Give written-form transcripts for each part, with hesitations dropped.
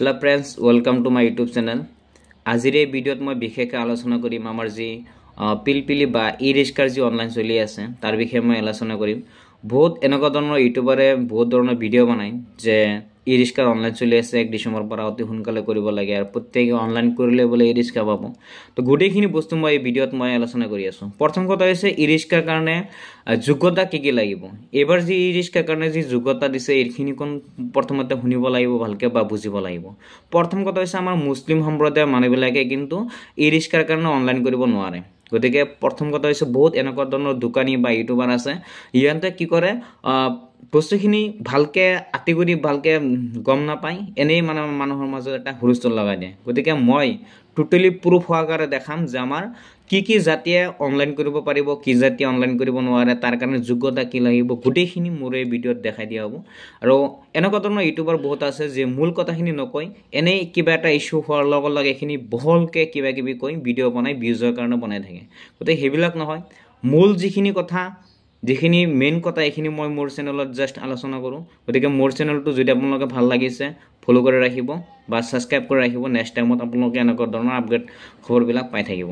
Hello friends, welcome to my YouTube channel. আজিৰ এই ভিডিঅ'ত মই বিশেষকৈ আলোচনা কৰিম আমাৰ যি পিলপিলি বা ই-ৰিক্সাৰ যি অনলাইন চলি আছে তাৰ বিষয়ে মই আলোচনা কৰিম। বহুত এনেকুৱা ধৰণৰ ইউটিউবাৰে বহুত ধৰণৰ ভিডিঅ' বনায় যে ই-ৰিক্সাৰ অনলাইন চলি আছে 1 ডিচেম্বৰ পৰা অতি সোনকালে কৰিব লাগে আৰু প্ৰত্যেকে অনলাইন কৰিলে বোলে ই-ৰিক্সা পাব। তো গোটেইখিনি বস্তু মই এই ভিডিঅ'ত মই আলোচনা কৰি আছোঁ। প্ৰথম কথা হৈছে ই-ৰিক্সাৰ কাৰণে যোগ্যতা কি লাগিব। এবাৰ যি ই-ৰিক্সাৰ কাৰণে যি যোগ্যতা দিছে এইখিনি কোন প্ৰথমতে শুনিব লাগিব ভালকে বা বুজিব লাগিব। প্ৰথম কথা হৈছে আমাৰ মুছলিম সম্প্ৰদায়ৰ মানুহবিলাকে কিন্তু ই-ৰিক্সাৰ কাৰণে অনলাইন কৰিব নোৱাৰে। গতিকে প্ৰথম কথা হৈছে বহুত এনেকুৱা ধৰণৰ দোকানী বা ইউটিউবাৰ আছে ইহঁতে কি কৰে বস্তুখিনি ভালকে আতি কৰি ভালকে গম নাপায় এনেই মানুহৰ মাজত এটা হুলস্থুল লগাই দিয়ে। গতিকে মই টোটেলি প্ৰুফ সহকাৰে দেখাম যে আমাৰ কি জাতিয়ে অনলাইন কৰিব পাৰিব কি জাতিয়ে অনলাইন কৰিব নোৱাৰে তাৰ কাৰণে যোগ্যতা কি লাগিব গোটেইখিনি মোৰ এই ভিডিঅ'ত দেখাই দিয়া হ'ব। আৰু এনেকুৱা ধৰণৰ ইউটিউবাৰ বহুত আছে যে মূল কথাখিনি নকয় এনেই কিবা এটা ইস্যু হোৱাৰ লগে লগে এইখিনি বহলকৈ কিবা কিবি কৈ ভিডিঅ' বনাই ভিউজৰ কাৰণে বনাই থাকে। গতিকে সেইবিলাক নহয়, মূল যিখিনি কথা যিখিনি মেইন কথা এইখিনি মই মোৰ চেনেলত জাষ্ট আলোচনা কৰোঁ। গতিকে মোৰ চেনেলটো যদি আপোনালোকে ভাল লাগিছে ফ'ল' কৰি ৰাখিব বা ছাবস্ক্ৰাইব কৰি ৰাখিব। নেক্সট টাইমত আপোনালোকে এনেকুৱা ধৰণৰ আপডেট খবৰবিলাক পাই থাকিব।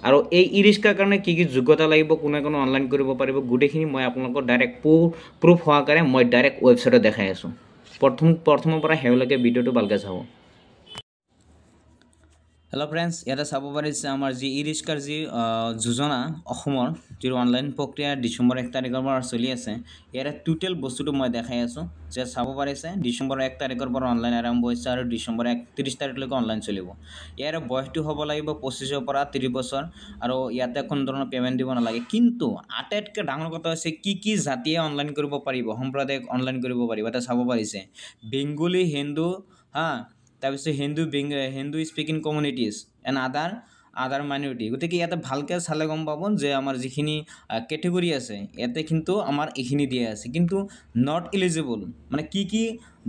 আৰু এই ই-ৰিক্সাৰ কাৰণে কি যোগ্যতা লাগিব কোনে অনলাইন কৰিব পাৰিব গোটেইখিনি মই আপোনালোকক ডাইৰেক্ট প্ৰুফ সহকাৰে মই ডাইৰেক্ট ৱেবছাইটত দেখাই আছোঁ। প্ৰথমৰ পৰা শেষলৈকে ভিডিঅ'টো ভালকৈ চাব। হেল্ল' ফ্ৰেণ্ডছ, ইয়াতে চাব পাৰিছে আমাৰ যি ই-ৰিক্সাৰ যি যোজনা অসমৰ যি অনলাইন প্ৰক্ৰিয়া ডিচেম্বৰ 1 তাৰিখৰ পৰা চলি আছে ইয়াৰে টোটেল বস্তুটো মই দেখাই আছোঁ যে চাব পাৰিছে ডিচেম্বৰ 1 তাৰিখৰ পৰা অনলাইন আৰম্ভ হৈছে আৰু ডিচেম্বৰ 31 তাৰিখলৈকে অনলাইন চলিব। ইয়াৰে বয়সটো হ'ব লাগিব 25ৰ পৰা 30 বছৰ আৰু ইয়াতে কোনো ধৰণৰ পে'মেণ্ট দিব নালাগে। কিন্তু আটাইতকৈ ডাঙৰ কথা হৈছে কি জাতিয়ে অনলাইন কৰিব পাৰিব সম্প্ৰদায়ক অনলাইন কৰিব পাৰিব। ইয়াতে চাব পাৰিছে বেংগলী হিন্দু তাৰপিছত Hindu speaking communities and other minority. গতিকে ইয়াতে ভালকৈ চালে গম পাব যে আমাৰ যিখিনি কেটেগৰী আছে ইয়াতে কিন্তু আমাৰ এইখিনি দিয়া আছে কিন্তু নট এলিজিবল মানে কি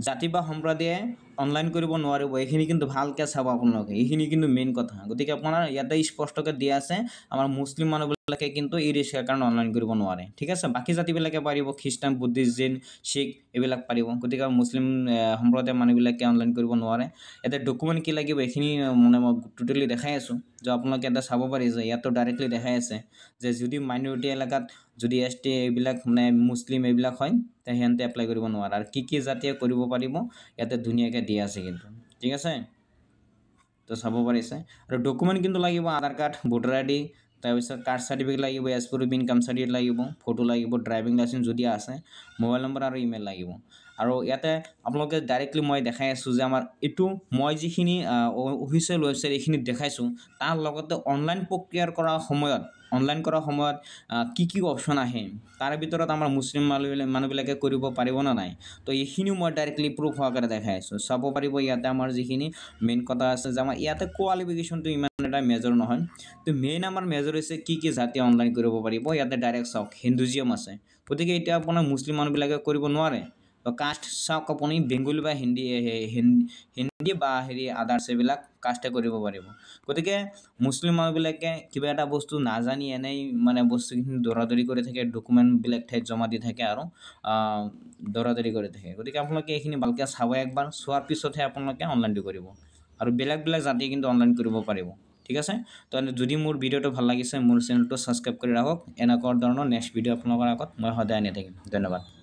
জাতি বা সম্প্ৰদায়ে অনলাইন কৰিব নোৱাৰিব এইখিনি কিন্তু ভালকৈ চাব আপোনালোকে। এইখিনি কিন্তু মেইন কথা। গতিকে আপোনাৰ ইয়াতে স্পষ্টকৈ দিয়া আছে আমাৰ মুছলিম মানুহবিলাকে কিন্তু ই-ৰিক্সাৰ কাৰণে অনলাইন কৰিব নোৱাৰে। ঠিক আছে, বাকী জাতিবিলাকে পাৰিব, খ্ৰীষ্টান বুদ্ধিষ্ট জৈন শিখ এইবিলাক পাৰিব। গতিকে মুছলিম সম্প্ৰদায়ৰ মানুহবিলাকে অনলাইন কৰিব নোৱাৰে। ইয়াতে ডকুমেণ্ট কি লাগিব এইখিনি মানে মই টোটেলি দেখাই আছোঁ যে আপোনালোকে ইয়াতে চাব পাৰি যে ইয়াতো ডাইৰেক্টলি দেখাই আছে যে যদি মাইনৰিটি এলেকাত যদি ST এইবিলাক মানে মুছলিম এইবিলাক হয় তে সিহঁতে এপ্লাই কৰিব নোৱাৰে। আৰু কি জাতিয়ে কৰিব পাৰিব ইয়াতে ধুনীয়াকৈ দিয়া আছে কিন্তু। ঠিক আছে, তো চাব পাৰিছে। আৰু ডকুমেণ্ট কিন্তু লাগিব আধাৰ কাৰ্ড, ভোটাৰ ID, তাৰপিছত কাষ্ট চাৰ্টিফিকেট লাগিব, এছপ্ৰুফ ইনকাম চাৰ্টিফিকেট লাগিব, ফটো লাগিব, ড্ৰাইভিং লাইচেঞ্চ যদি আছে, মোবাইল নম্বৰ আৰু ইমেইল লাগিব। আৰু ইয়াতে আপোনালোকে ডাইৰেক্টলি মই দেখাই আছোঁ যে আমাৰ এইটো মই যিখিনি অফিচিয়েল ৱেবছাইট এইখিনিত দেখাইছোঁ তাৰ লগতে অনলাইন প্ৰক্ৰিয়াৰ অনলাইন কৰাৰ সময়ত কি অপশ্যন আহে তাৰ ভিতৰত আমাৰ মুছলিম মানুহবিলাকে কৰিব পাৰিব নে নাই। তো এইখিনিও মই ডাইৰেক্টলি প্ৰুফ সহকাৰে দেখাই আছোঁ। চাব পাৰিব ইয়াতে আমাৰ যিখিনি মেইন কথা আছে যে আমাৰ ইয়াতে কোৱালিফিকেশ্যনটো ইমান এটা মেজৰ নহয়। তো মেইন আমাৰ মেজৰ হৈছে কি জাতি অনলাইন কৰিব পাৰিব। ইয়াতে ডাইৰেক্ট চাওক হিন্দুজিয়াম আছে। গতিকে এতিয়া আপোনাৰ মুছলিম মানুহবিলাকে কৰিব নোৱাৰে। তো কাষ্ট চাওক আপুনি বেংগলী বা হিন্দী বা আদাৰ্ছ এইবিলাক কাষ্টে কৰিব পাৰিব। গতিকে মুছলিম মানুহবিলাকে কিবা এটা বস্তু নাজানি এনেই মানে বস্তুখিনি দৌৰাদৌৰি কৰি থাকে, ডকুমেণ্টবিলাক ঠাইত জমা দি থাকে আৰু দৌৰাদৌৰি কৰি থাকে। গতিকে আপোনালোকে এইখিনি ভালকৈ চাব একবাৰ, চোৱাৰ পিছতহে আপোনালোকে অনলাইনটো কৰিব। আৰু বেলেগ জাতিয়ে কিন্তু অনলাইন কৰিব পাৰিব। ঠিক আছে, তো যদি মোৰ ভিডিঅ'টো ভাল লাগিছে মোৰ চেনেলটো ছাবস্ক্ৰাইব কৰি ৰাখক। এনেকুৱা ধৰণৰ নেক্সট ভিডিঅ' আপোনালোকৰ আগত মই সদায় আনি থাকিম। ধন্যবাদ।